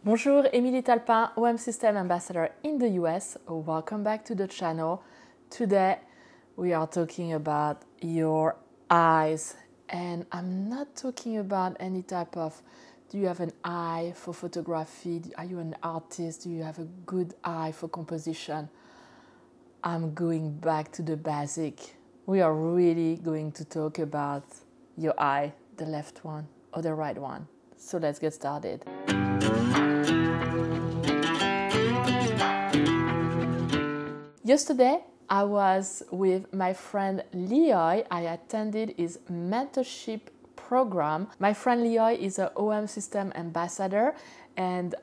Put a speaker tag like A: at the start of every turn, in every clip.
A: Bonjour, Émilie Talpin, OM System Ambassador in the US. Welcome back to the channel. Today we are talking about your eyes, and I'm not talking about any type of do you have an eye for photography, are you an artist, do you have a good eye for composition. I'm going back to the basic. We are really going to talk about your eye, the left one or the right one. So let's get started. Yesterday, I was with my friend Leoy. I attended his mentorship program. My friend Leoy is an OM System Ambassador, and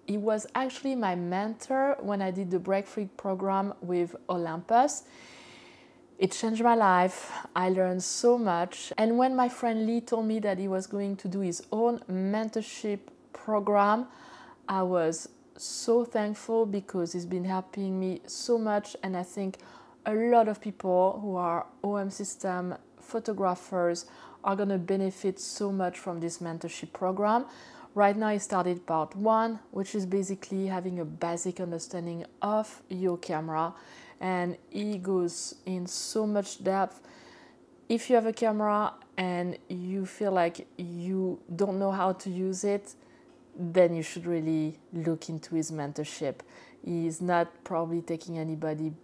A: he was actually my mentor when I did the Breakthrough program with Olympus. It changed my life. I learned so much. And when my friend Lee told me that he was going to do his own mentorship program, I was so thankful because he's been helping me so much. And I think a lot of people who are OM system photographers are going to benefit so much from this mentorship program. Right now, I started part 1, which is basically having a basic understanding of your camera. And he goes in so much depth. If you have a camera and you feel like you don't know how to use it, then you should really look into his mentorship. He's not probably taking anybody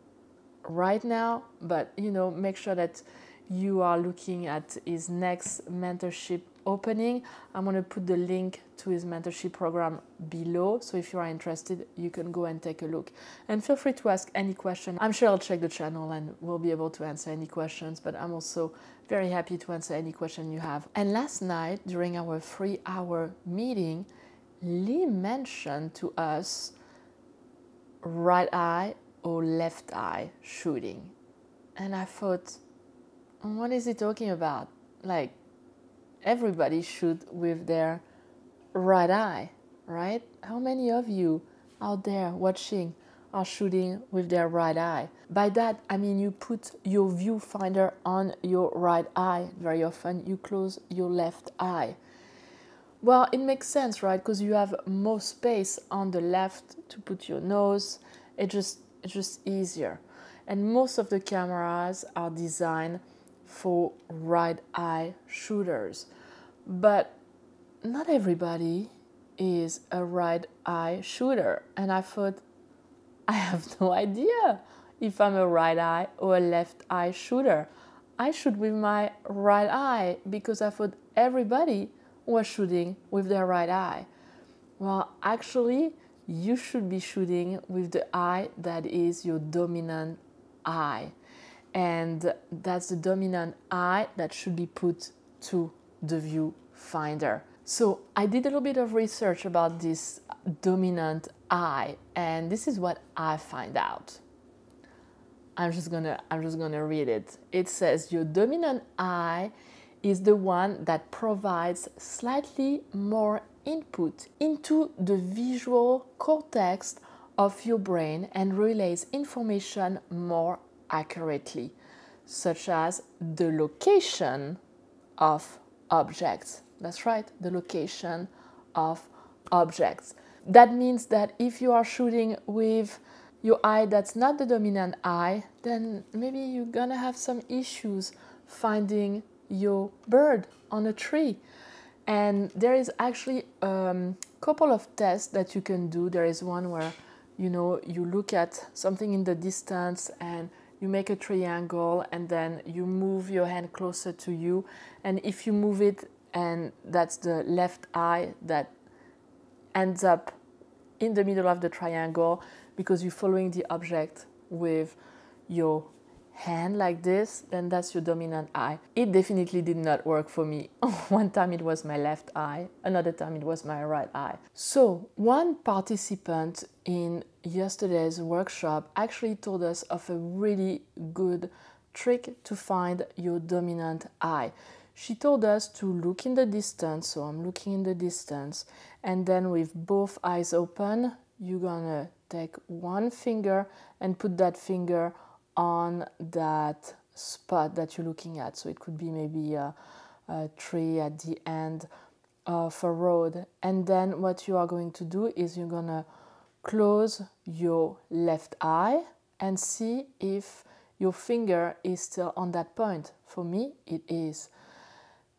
A: right now, but make sure that you are looking at his next mentorship opening. I'm going to put the link to his mentorship program below, so if you are interested, you can go and take a look. And feel free to ask any question. I'm sure I'll check the channel and we'll be able to answer any questions, but I'm also very happy to answer any question you have. And last night, during our 3-hour meeting, Lee mentioned to us right eye or left eye shooting. And I thought, what is he talking about? Like, everybody shoot with their right eye, right? How many of you out there watching are shooting with their right eye? By that, I mean you put your viewfinder on your right eye. Very often you close your left eye. Well, it makes sense, right? Because you have more space on the left to put your nose. It's just easier. And most of the cameras are designed for right eye shooters. But not everybody is a right eye shooter. And I thought, I have no idea if I'm a right eye or a left eye shooter. I shoot with my right eye because I thought everybody was shooting with their right eye. Well, actually, you should be shooting with the eye that is your dominant eye. And that's the dominant eye that should be put to the viewfinder. So I did a little bit of research about this dominant eye, and this is what I find out. I'm just gonna read it. It says your dominant eye is the one that provides slightly more input into the visual cortex of your brain and relays information more accurately, such as the location of objects. That's right, the location of objects. That means that if you are shooting with your eye that's not the dominant eye, then maybe you're gonna have some issues finding your bird on a tree. And there is actually a couple of tests that you can do. There is one where you look at something in the distance and you make a triangle and then you move your hand closer to you, and if you move it and that's the left eye that ends up in the middle of the triangle because you're following the object with your hand like this, then that's your dominant eye. It definitely did not work for me. One time it was my left eye, another time it was my right eye. So one participant in yesterday's workshop actually told us of a really good trick to find your dominant eye. She told us to look in the distance, so I'm looking in the distance, and then with both eyes open, you're gonna take one finger and put that finger on that spot that you're looking at. So it could be maybe a tree at the end furrowed. And then what you are going to do is you're gonna close your left eye and see if your finger is still on that point. For me, it is.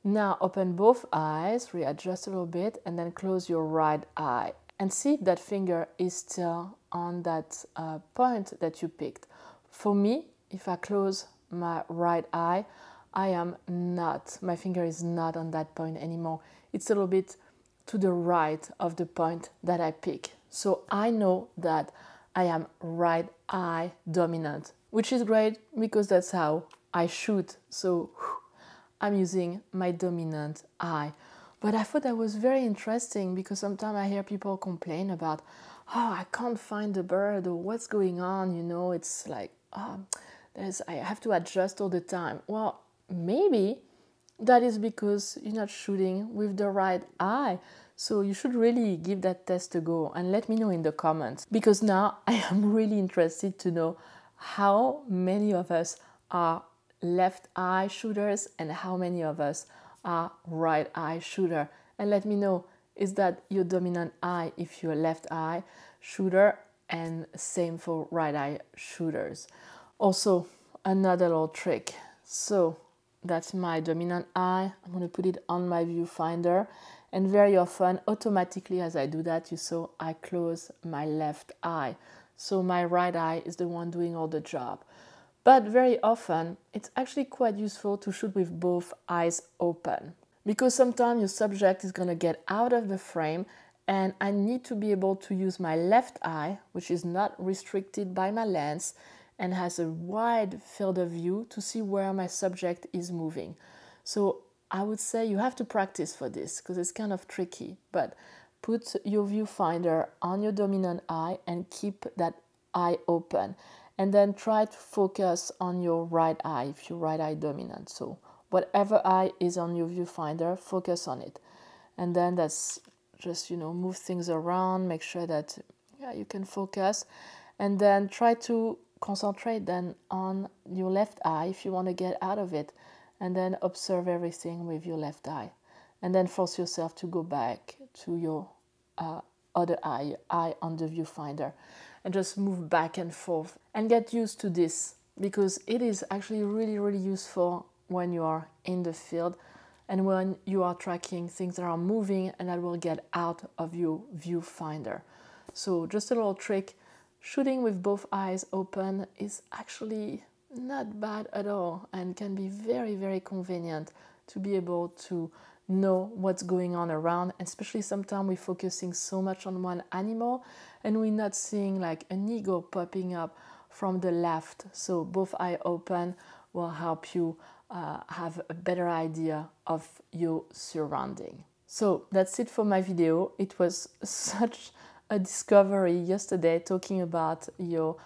A: Now open both eyes, readjust a little bit, and then close your right eye and see if that finger is still on that point that you picked. For me, if I close my right eye, my finger is not on that point anymore. It's a little bit to the right of the point that I pick. So I know that I am right eye dominant, which is great because that's how I shoot. So I'm using my dominant eye. But I thought that was very interesting because sometimes I hear people complain about, oh, I can't find the bird, or what's going on, you know, it's like, I have to adjust all the time. Well, maybe that is because you're not shooting with the right eye. So you should really give that test a go and let me know in the comments, because now I am really interested to know how many of us are left eye shooters and how many of us are right eye shooter. And let me know, is that your dominant eye if you're a left eye shooter, and same for right eye shooters. Also, another little trick. So that's my dominant eye. I'm going to put it on my viewfinder, and very often, automatically as I do that, you saw I close my left eye. So my right eye is the one doing all the job. But very often, it's actually quite useful to shoot with both eyes open, because sometimes your subject is going to get out of the frame and I need to be able to use my left eye, which is not restricted by my lens and has a wide field of view to see where my subject is moving. So I would say you have to practice for this because it's kind of tricky, but put your viewfinder on your dominant eye and keep that eye open. And then try to focus on your right eye if you're right eye dominant. So whatever eye is on your viewfinder, focus on it. And then that's just, move things around, make sure that you can focus. And then try to concentrate then on your left eye if you want to get out of it. And then observe everything with your left eye. And then force yourself to go back to your other eye on the viewfinder. And just move back and forth and get used to this, because it is actually really, really useful when you are in the field and when you are tracking things that are moving and that will get out of your viewfinder. So just a little trick, shooting with both eyes open is actually not bad at all and can be very, very convenient to be able to know what's going on around, especially sometimes we're focusing so much on one animal and we're not seeing like an eagle popping up from the left. So both eyes open will help you have a better idea of your surrounding. So that's it for my video. It was such a discovery yesterday talking about your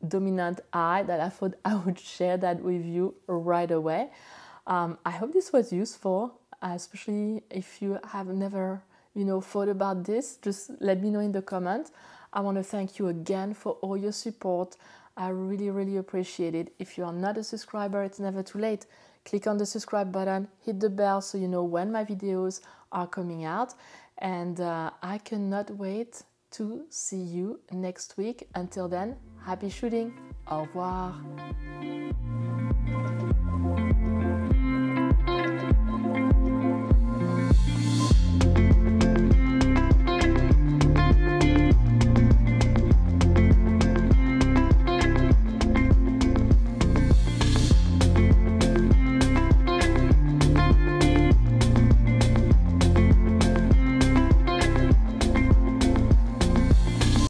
A: dominant eye that I thought I would share that with you right away. I hope this was useful, especially if you have never, thought about this. Just let me know in the comments. I want to thank you again for all your support. I really, really appreciate it. If you are not a subscriber, it's never too late. Click on the subscribe button, hit the bell so you know when my videos are coming out. And I cannot wait to see you next week. Until then, happy shooting. Au revoir.